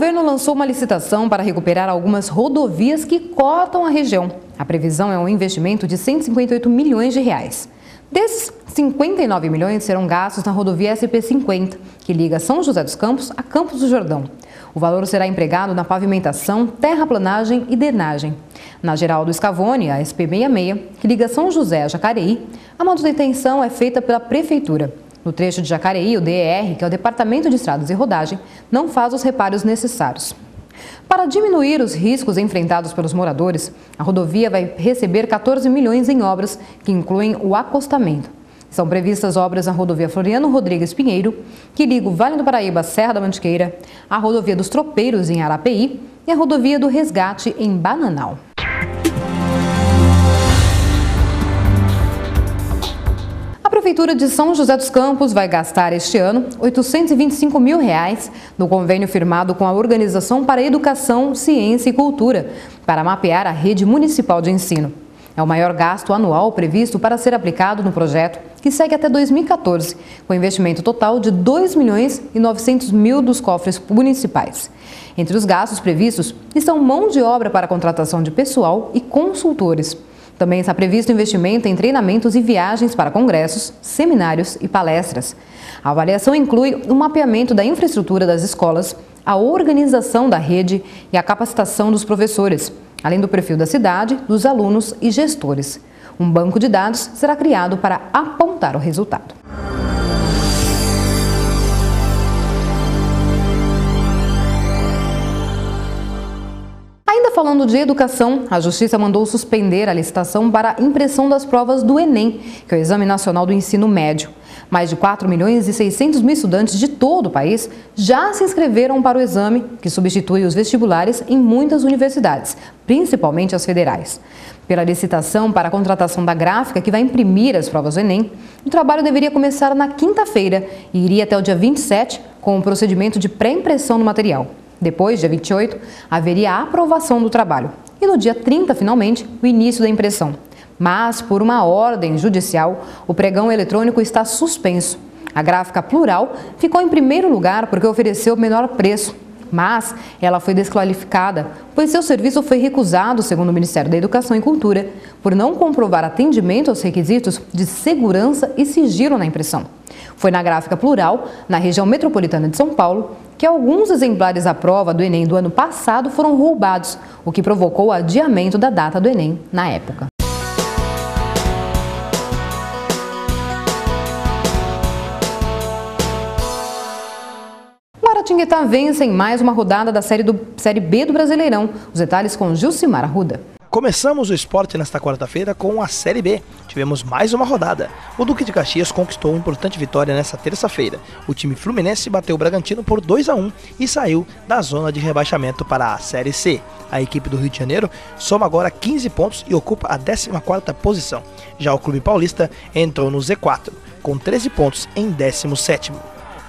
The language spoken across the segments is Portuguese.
governo lançou uma licitação para recuperar algumas rodovias que cortam a região. A previsão é um investimento de 158 milhões de reais. Desses, 59 milhões serão gastos na rodovia SP-50, que liga São José dos Campos a Campos do Jordão. O valor será empregado na pavimentação, terraplanagem e drenagem. Na Geraldo Scavone, a SP-66, que liga São José a Jacareí, a manutenção é feita pela Prefeitura. No trecho de Jacareí, o DER, que é o Departamento de Estradas e Rodagem, não faz os reparos necessários. Para diminuir os riscos enfrentados pelos moradores, a rodovia vai receber 14 milhões em obras que incluem o acostamento. São previstas obras na rodovia Floriano Rodrigues Pinheiro, que liga o Vale do Paraíba à Serra da Mantiqueira, a rodovia dos Tropeiros em Arapeí e a rodovia do Resgate em Bananal. A Prefeitura de São José dos Campos vai gastar este ano R$ 825 mil no convênio firmado com a Organização para a Educação, Ciência e Cultura para mapear a rede municipal de ensino. É o maior gasto anual previsto para ser aplicado no projeto, que segue até 2014, com investimento total de R$ 2 milhões e 900 mil dos cofres municipais. Entre os gastos previstos estão mão de obra para a contratação de pessoal e consultores. Também está previsto investimento em treinamentos e viagens para congressos, seminários e palestras. A avaliação inclui o mapeamento da infraestrutura das escolas, a organização da rede e a capacitação dos professores, além do perfil da cidade, dos alunos e gestores. Um banco de dados será criado para apontar o resultado. Ainda falando de educação, a Justiça mandou suspender a licitação para a impressão das provas do Enem, que é o Exame Nacional do Ensino Médio. Mais de 4 milhões e 600 mil estudantes de todo o país já se inscreveram para o exame, que substitui os vestibulares em muitas universidades, principalmente as federais. Pela licitação para a contratação da gráfica que vai imprimir as provas do Enem, o trabalho deveria começar na quinta-feira e iria até o dia 27, com o procedimento de pré-impressão do material. Depois, dia 28, haveria a aprovação do trabalho. E no dia 30, finalmente, o início da impressão. Mas, por uma ordem judicial, o pregão eletrônico está suspenso. A gráfica Plural ficou em primeiro lugar porque ofereceu o menor preço. Mas ela foi desqualificada, pois seu serviço foi recusado, segundo o Ministério da Educação e Cultura, por não comprovar atendimento aos requisitos de segurança e sigilo na impressão. Foi na gráfica Plural, na região metropolitana de São Paulo, que alguns exemplares da prova do Enem do ano passado foram roubados, o que provocou o adiamento da data do Enem na época. Guaratinguetá vence em mais uma rodada da Série B do Brasileirão. Os detalhes com Gilcimar Arruda. Começamos o esporte nesta quarta-feira com a Série B. Tivemos mais uma rodada. O Duque de Caxias conquistou uma importante vitória nesta terça-feira. O time fluminense bateu o Bragantino por 2-1 e saiu da zona de rebaixamento para a Série C. A equipe do Rio de Janeiro soma agora 15 pontos e ocupa a 14ª posição. Já o Clube Paulista entrou no Z4, com 13 pontos em 17º.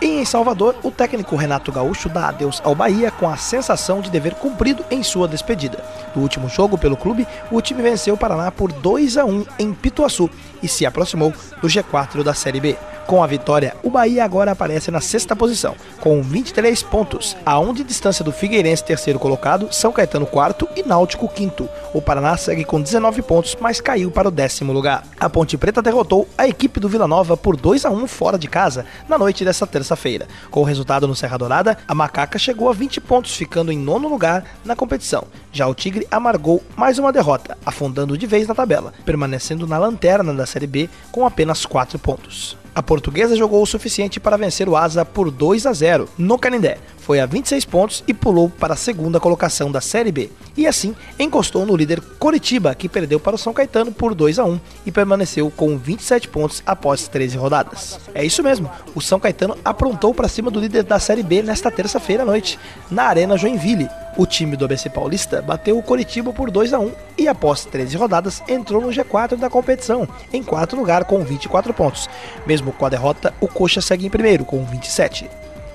E em Salvador, o técnico Renato Gaúcho dá adeus ao Bahia com a sensação de dever cumprido em sua despedida. No último jogo pelo clube, o time venceu o Paraná por 2-1 em Pituaçu e se aproximou do G4 da Série B. Com a vitória, o Bahia agora aparece na 6ª posição, com 23 pontos, a 1 de distância do Figueirense, terceiro colocado, São Caetano, quarto e Náutico, quinto. O Paraná segue com 19 pontos, mas caiu para o 10º lugar. A Ponte Preta derrotou a equipe do Vila Nova por 2-1 fora de casa, na noite desta terça-feira. Com o resultado no Serra Dourada, a Macaca chegou a 20 pontos, ficando em 9º lugar na competição. Já o Tigre amargou mais uma derrota, afundando de vez na tabela, permanecendo na lanterna da Série B com apenas 4 pontos. A Portuguesa jogou o suficiente para vencer o Asa por 2-0 no Canindé. Foi a 26 pontos e pulou para a 2ª colocação da Série B. E assim encostou no líder Coritiba, que perdeu para o São Caetano por 2-1 e permaneceu com 27 pontos após 13 rodadas. É isso mesmo, o São Caetano aprontou para cima do líder da Série B nesta terça-feira à noite, na Arena Joinville. O time do ABC Paulista bateu o Coritiba por 2-1 e após 13 rodadas entrou no G4 da competição, em 4º lugar com 24 pontos. Mesmo com a derrota, o Coxa segue em primeiro com 27.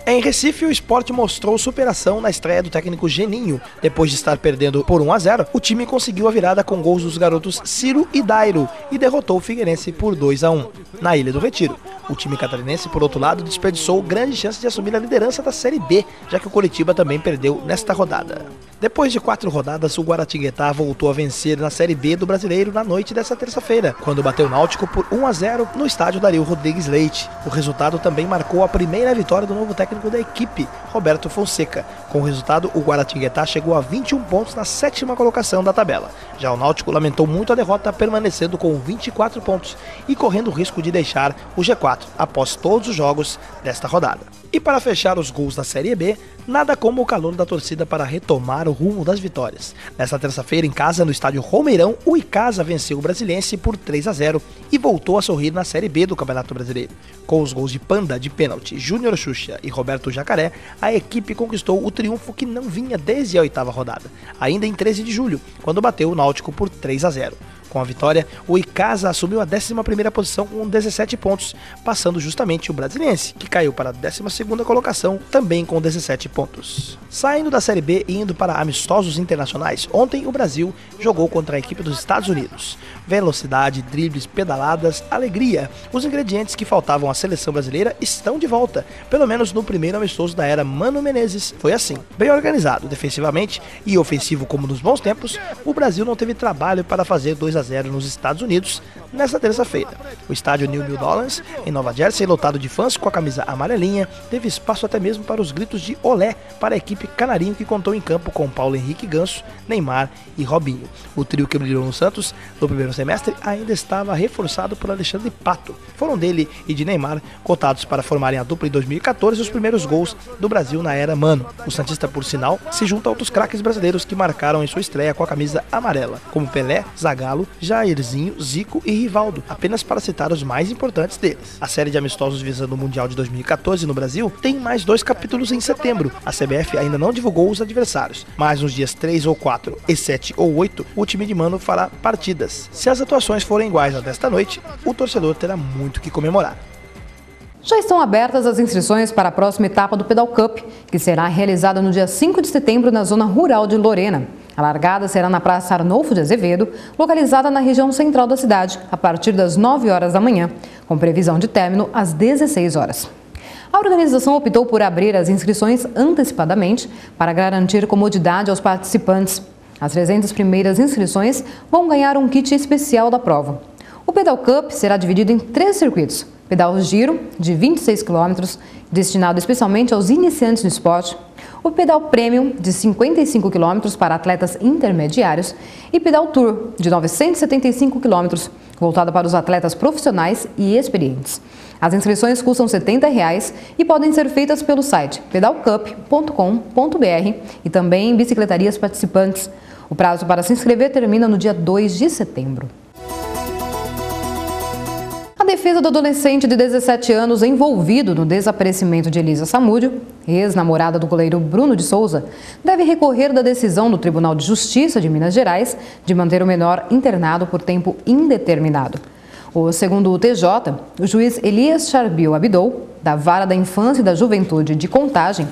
Em Recife, o Sport mostrou superação na estreia do técnico Geninho. Depois de estar perdendo por 1-0, o time conseguiu a virada com gols dos garotos Ciro e Dairo e derrotou o Figueirense por 2-1. Na Ilha do Retiro, o time catarinense, por outro lado, desperdiçou grande chance de assumir a liderança da Série B, já que o Coritiba também perdeu nesta rodada. Depois de 4 rodadas, o Guaratinguetá voltou a vencer na Série B do Brasileiro na noite desta terça-feira, quando bateu o Náutico por 1-0 no estádio Dario Rodrigues Leite. O resultado também marcou a primeira vitória do novo técnico da equipe, Roberto Fonseca. Com o resultado, o Guaratinguetá chegou a 21 pontos na 7ª colocação da tabela. Já o Náutico lamentou muito a derrota, permanecendo com 24 pontos e correndo o risco de deixar o G4 após todos os jogos desta rodada. E para fechar os gols da Série B, nada como o calor da torcida para retomar o rumo das vitórias. Nesta terça-feira, em casa, no estádio Romeirão, o Icasa venceu o Brasiliense por 3-0 e voltou a sorrir na Série B do Campeonato Brasileiro. Com os gols de Panda de pênalti, Júnior Xuxa e Roberto Jacaré, a equipe conquistou o triunfo que não vinha desde a 8ª rodada, ainda em 13 de julho, quando bateu o Náutico por 3-0. Com a vitória, o Icasa assumiu a 11ª posição com 17 pontos, passando justamente o Brasiliense, que caiu para a 12ª colocação, também com 17 pontos. Saindo da Série B e indo para amistosos internacionais, ontem o Brasil jogou contra a equipe dos Estados Unidos. Velocidade, dribles, pedaladas, alegria. Os ingredientes que faltavam à seleção brasileira estão de volta, pelo menos no primeiro amistoso da era Mano Menezes. Foi assim. Bem organizado defensivamente e ofensivo como nos bons tempos, o Brasil não teve trabalho para fazer 2-0 nos Estados Unidos nesta terça-feira. O estádio New Mill Dollars, em Nova Jersey, lotado de fãs com a camisa amarelinha, teve espaço até mesmo para os gritos de olé para a equipe canarinho, que contou em campo com Paulo Henrique Ganso, Neymar e Robinho. O trio que brilhou no Santos no primeiro semestre ainda estava reforçado por Alexandre Pato. Foram dele e de Neymar cotados para formarem a dupla em 2014 os primeiros gols do Brasil na era Mano. O santista, por sinal, se junta a outros craques brasileiros que marcaram em sua estreia com a camisa amarela, como Pelé, Zagallo, Jairzinho, Zico e Rivaldo, apenas para citar os mais importantes deles. A série de amistosos visando o Mundial de 2014 no Brasil tem mais 2 capítulos em setembro. A CBF ainda não divulgou os adversários, mas nos dias 3 ou 4 e 7 ou 8, o time de Mano fará partidas. Se as atuações forem iguais a desta noite, o torcedor terá muito que comemorar. Já estão abertas as inscrições para a próxima etapa do Pedal Cup, que será realizada no dia 5 de setembro na zona rural de Lorena. A largada será na Praça Arnolfo de Azevedo, localizada na região central da cidade, a partir das 9 horas da manhã, com previsão de término às 16 horas. A organização optou por abrir as inscrições antecipadamente para garantir comodidade aos participantes. As 300 primeiras inscrições vão ganhar um kit especial da prova. O Pedal Cup será dividido em 3 circuitos. Pedal Giro, de 26 km, destinado especialmente aos iniciantes no esporte. O Pedal Premium, de 55 km para atletas intermediários. E Pedal Tour, de 975 km, voltado para os atletas profissionais e experientes. As inscrições custam R$ 70 e podem ser feitas pelo site pedalcup.com.br e também em bicicletarias participantes. O prazo para se inscrever termina no dia 2 de setembro. A defesa do adolescente de 17 anos envolvido no desaparecimento de Elisa Samúdio, ex-namorada do goleiro Bruno de Souza, deve recorrer da decisão do Tribunal de Justiça de Minas Gerais de manter o menor internado por tempo indeterminado. Segundo o TJ, o juiz Elias Charbil Abidou, da Vara da Infância e da Juventude de Contagem,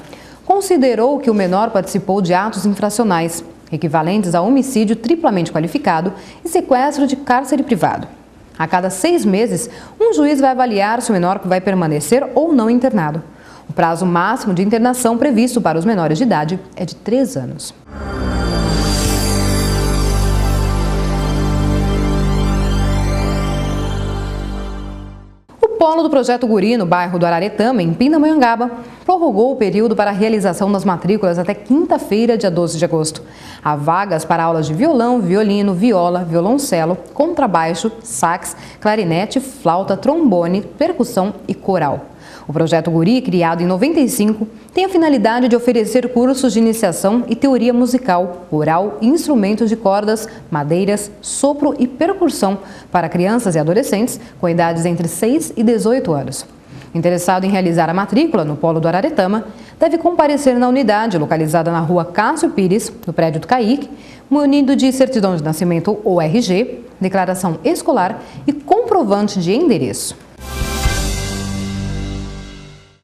considerou que o menor participou de atos infracionais, equivalentes a homicídio triplamente qualificado e sequestro de cárcere privado. A cada 6 meses, um juiz vai avaliar se o menor vai permanecer ou não internado. O prazo máximo de internação previsto para os menores de idade é de 3 anos. O polo do Projeto Guri, no bairro do Araretama, em Pindamonhangaba, prorrogou o período para a realização das matrículas até quinta-feira, dia 12 de agosto. Há vagas para aulas de violão, violino, viola, violoncelo, contrabaixo, sax, clarinete, flauta, trombone, percussão e coral. O Projeto Guri, criado em 95, tem a finalidade de oferecer cursos de iniciação e teoria musical, oral e instrumentos de cordas, madeiras, sopro e percussão para crianças e adolescentes com idades entre 6 e 18 anos. Interessado em realizar a matrícula no Polo do Araretama, deve comparecer na unidade localizada na rua Cássio Pires, no prédio do CAIC, munido de certidão de nascimento ou RG, declaração escolar e comprovante de endereço.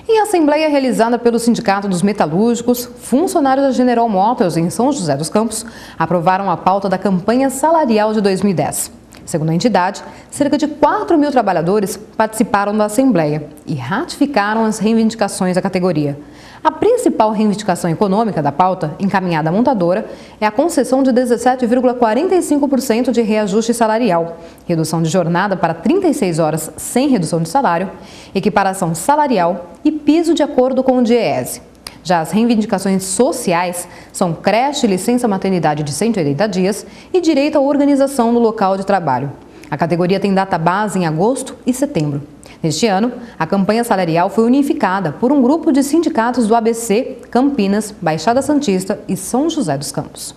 Em assembleia realizada pelo Sindicato dos Metalúrgicos, funcionários da General Motors em São José dos Campos aprovaram a pauta da campanha salarial de 2010. Segundo a entidade, cerca de 4 mil trabalhadores participaram da assembleia e ratificaram as reivindicações da categoria. A principal reivindicação econômica da pauta, encaminhada à montadora, é a concessão de 17,45% de reajuste salarial, redução de jornada para 36 horas sem redução de salário, equiparação salarial e piso de acordo com o DIEESE. Já as reivindicações sociais são creche e licença maternidade de 180 dias e direito à organização no local de trabalho. A categoria tem data base em agosto e setembro. Neste ano, a campanha salarial foi unificada por um grupo de sindicatos do ABC, Campinas, Baixada Santista e São José dos Campos.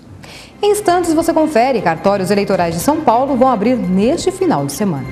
Em instantes você confere, cartórios eleitorais de São Paulo vão abrir neste final de semana.